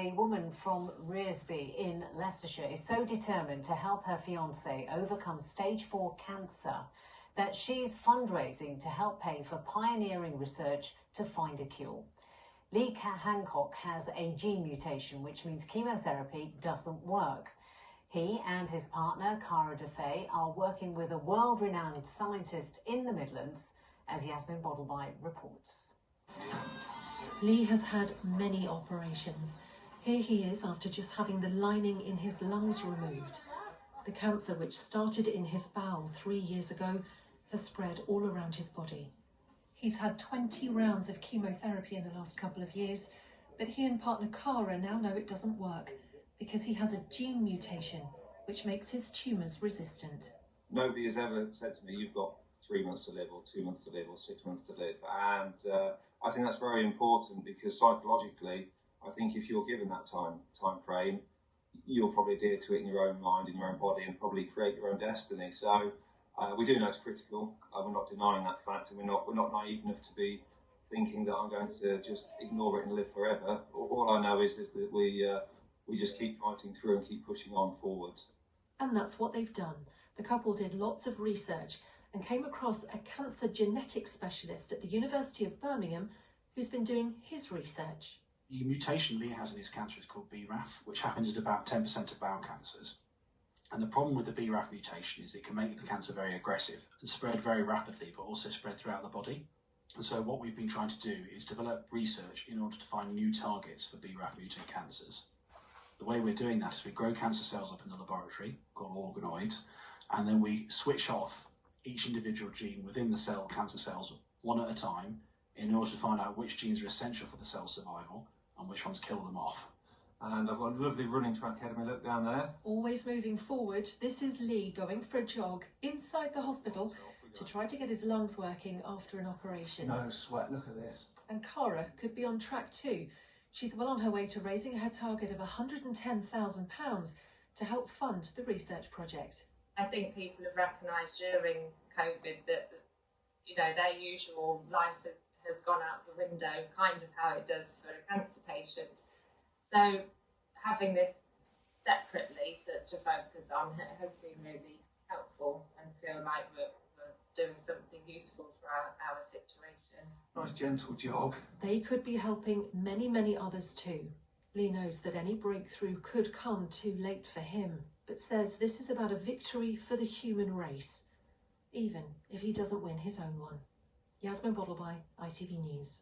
A woman from Rearsby in Leicestershire is so determined to help her fiancé overcome stage 4 cancer that she's fundraising to help pay for pioneering research to find a cure. Lee Hancock has a gene mutation, which means chemotherapy doesn't work. He and his partner, Cara DeFay, are working with a world-renowned scientist in the Midlands, as Yasmin Bottleby reports. Lee has had many operations. Here he is after just having the lining in his lungs removed. The cancer, which started in his bowel 3 years ago, has spread all around his body. He's had 20 rounds of chemotherapy in the last couple of years, but he and partner Cara now know it doesn't work because he has a gene mutation which makes his tumours resistant. Nobody has ever said to me, you've got 3 months to live or 2 months to live or 6 months to live. And I think that's very important because psychologically, I think if you're given that time frame, you'll probably adhere to it in your own mind, in your own body, and probably create your own destiny. So we do know it's critical. We're not denying that fact, and we're not naive enough to be thinking that I'm going to just ignore it and live forever. All I know is that we just keep fighting through and keep pushing on forwards. And that's what they've done. The couple did lots of research and came across a cancer genetics specialist at the University of Birmingham who's been doing his research. The mutation Lee has in his cancer is called BRAF, which happens in about 10% of bowel cancers. And the problem with the BRAF mutation is it can make the cancer very aggressive and spread very rapidly, but also spread throughout the body. And so what we've been trying to do is develop research in order to find new targets for BRAF mutant cancers. The way we're doing that is we grow cancer cells up in the laboratory, called organoids, and then we switch off each individual gene within the cell, cancer cells, one at a time, in order to find out which genes are essential for the cell's survival and which ones kill them off. And I've got a lovely running track ahead of me, look down there. Always moving forward, this is Lee going for a jog inside the hospital to try to get his lungs working after an operation. No sweat, look at this. And Cara could be on track too. She's well on her way to raising her target of £110,000 to help fund the research project. I think people have recognised during COVID that, their usual life has gone out the window, kind of how it does for a cancer patient. So having this separately to focus on has been really helpful and feel like we're doing something useful for our situation. Nice gentle jog. They could be helping many, many others too. Lee knows that any breakthrough could come too late for him, but says this is about a victory for the human race, even if he doesn't win his own one. Yasmin Bottleby, ITV News.